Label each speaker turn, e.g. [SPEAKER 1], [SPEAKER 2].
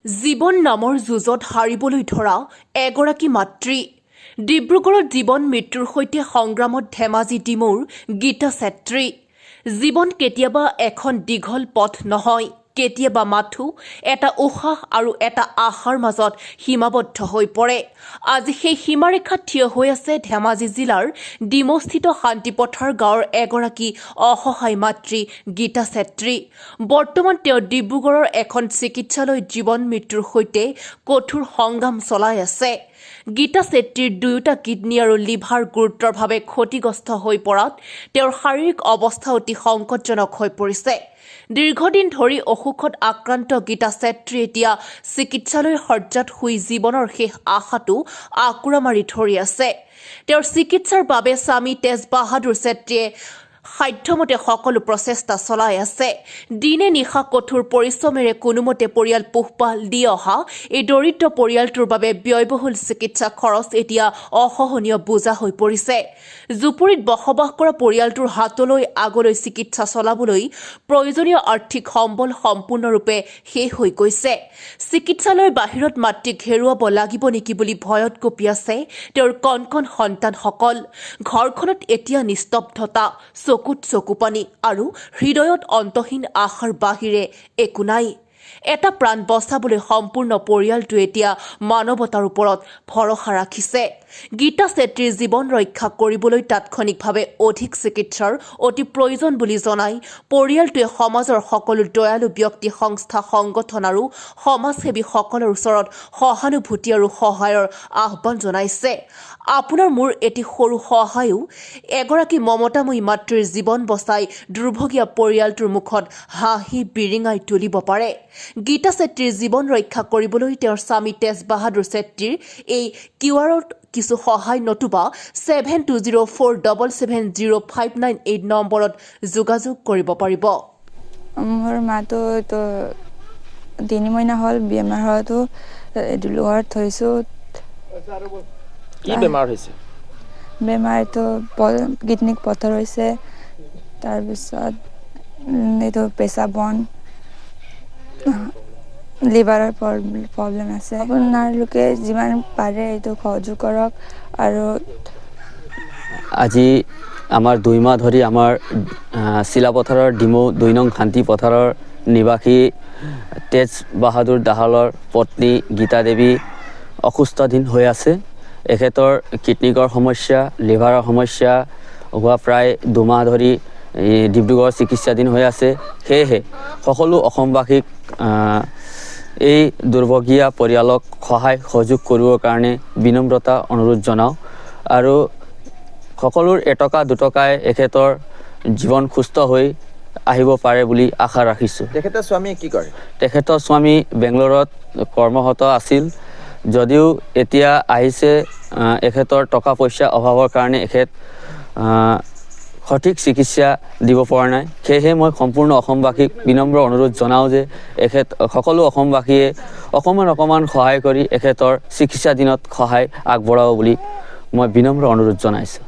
[SPEAKER 1] জীৱন নামৰ যুঁজত হাৰিবলৈ ধৰা এগৰাকী মাতৃ ডিব্ৰুগড়ত জীৱন মৃত্যুৰ সৈতে সংগ্ৰামত ধেমাজি ডিমৌৰ গীতা ছেত্ৰী জীৱন কেতিয়াবা এখন দীঘল পথ নহয় কেতিয়াবা মাথো এটা উশাহ আৰু এটা আশাৰ মাজত সীমাবদ্ধ হৈ পৰে আজি সেই সীমাৰেখাত থিয় হৈ আছে ধেমাজি জিলাৰ ডিমৌস্থিত শান্তিপথাৰ গাঁৱৰ এগৰাকী অসহায় মাতৃ গীতা ছেত্ৰী বৰ্তমান তেওঁ ডিব্ৰুগড়ৰ এখন চিকিৎসালয়ত জীৱন মৃত্যুৰ সৈতে কঠোৰ সংগ্ৰাম চলাই আছে গীতা ছেত্ৰীৰ দুয়োটা কিডনী আৰু লিভাৰ গুৰুতৰভাৱে ক্ষতিগ্ৰস্ত হৈ পৰাত তেওঁৰ শাৰীৰিক অৱস্থা অতি সংকটজনক হৈ পৰিছে দীৰ্ঘদিন ধৰি অসুখত আক্ৰান্ত গীতা ছেত্ৰী এতিয়া চিকিৎসালয়ৰ শয্যাত শুই জীৱনৰ শেষ আশাটো আকুৰা মাৰি ধৰি আছে তেওঁৰ চিকিৎসাৰ বাবে স্বামী তেজ বাহাদুৰ ছেত্ৰীয়ে সাধ্যমতে সকলো প্ৰচেষ্টা চলাই আছে দিনে নিশা কঠোৰ পৰিশ্ৰমেৰে কোনোমতে পৰিয়াল পোহপাল দি অহা এই দৰিদ্ৰ পৰিয়ালটোৰ বাবে ব্যয়বহুল চিকিৎসা খৰচ এতিয়া অসহনীয় বোজা হৈ পৰিছে জুপুৰীত বসবাস কৰা পৰিয়ালটোৰ হাতলৈ আগলৈ চিকিৎসা চলাবলৈ প্ৰয়োজনীয় আৰ্থিক সম্বল সম্পূৰ্ণৰূপে শেষ হৈ গৈছে চিকিৎসালয়ৰ বাহিৰত মাতৃক হেৰুৱাব লাগিব নেকি বুলি ভয়ত কঁপি আছে তেওঁৰ কণ সন্তানসকল ঘৰখনত এতিয়া নিস্তব্ধতা চকুত চকু পানী আৰু হৃদয়ত অন্তহীন আশাৰ বাহিৰে একো নাই এটা প্ৰাণ বচাবলৈ সম্পূৰ্ণ পৰিয়ালটো এতিয়া মানৱতাৰ ওপৰত ভৰসা ৰাখিছে গীতা ছেত্ৰীৰ জীৱন ৰক্ষা কৰিবলৈ তাৎক্ষণিকভাৱে অধিক চিকিৎসাৰ অতি প্ৰয়োজন বুলি জনাই পৰিয়ালটোৱে সমাজৰ সকলো দয়ালু ব্যক্তি সংস্থা সংগঠন আৰু সমাজসেৱীসকলৰ ওচৰত সহানুভূতি আৰু সহায়ৰ আহ্বান জনাইছে আপোনাৰ মোৰ এটি সৰু সহায়ো এগৰাকী মমতাময়ী মাতৃৰ জীৱন বচাই দুৰ্ভগীয়া পৰিয়ালটোৰ মুখত হাঁহি বিৰিঙাই তুলিব পাৰে গীতা ছেত্ৰীৰ জীৱন ৰক্ষা কৰিবলৈ তেওঁৰ স্বামী তেজ বাহাদুৰ ছেত্ৰীৰ এই কিউআৰত কিছু সহায় নতুবা 7204770598 নম্বৰত যোগাযোগ কৰিব পাৰিব
[SPEAKER 2] মোৰ মাতো তো 3 মহিনা হ'ল বেমাৰ হোৱাটো ডিব্ৰুগড়ত থৈছোঁ
[SPEAKER 3] কি বেমাৰ হৈছে
[SPEAKER 2] বেমাৰটো কিডনিক পথৰ হৈছে তাৰপিছত এইটো পেচাব বন লিভাৰৰ প্ৰব্লেম আছে আপোনালোকে যিমান পাৰে এইটো সহযোগ কৰক আৰু
[SPEAKER 3] আজি আমাৰ 2 মাহ ধৰি আমাৰ চিলাপথাৰৰ ডিমৌ 2 নং শান্তি পথাৰৰ নিবাসী তেজ বাহাদুৰ দাহালৰ পত্নী গীতা দেৱী অসুস্থদিন হৈ আছে এখেতৰ কিডনিকৰ সমস্যা লিভাৰৰ সমস্যা হোৱা প্ৰায় 2 মাহ ধৰি ডিব্ৰুগড় চিকিৎসাধীন হৈ আছে সেয়েহে সকলো অসমবাসীক এই দুৰ্ভগীয়া পৰিয়ালক সহায় সহযোগ কৰিবৰ কাৰণে বিনম্ৰতা অনুৰোধ জনাওঁ আৰু সকলোৰ এটকা দুটকাই এখেতৰ জীৱন সুস্থ হৈ আহিব পাৰে বুলি আশা ৰাখিছোঁ
[SPEAKER 4] তেখেতৰ স্বামী কি কৰে
[SPEAKER 3] তেখেতৰ স্বামী বেংগলোৰত কৰ্মৰত আছিল যদিও এতিয়া আহিছে এখেতৰ টকা পইচা অভাৱৰ কাৰণে এখেত সঠিক চিকিৎসা দিব পৰা নাই সেয়েহে মই সম্পূৰ্ণ অসমবাসীক বিনম্ৰ অনুৰোধ জনাওঁ যে এখেত সকলো অসমবাসীয়ে অকণমান সহায় কৰি এখেতৰ চিকিৎসাধীনত সহায় আগবঢ়াব বুলি মই বিনম্ৰ অনুৰোধ জনাইছোঁ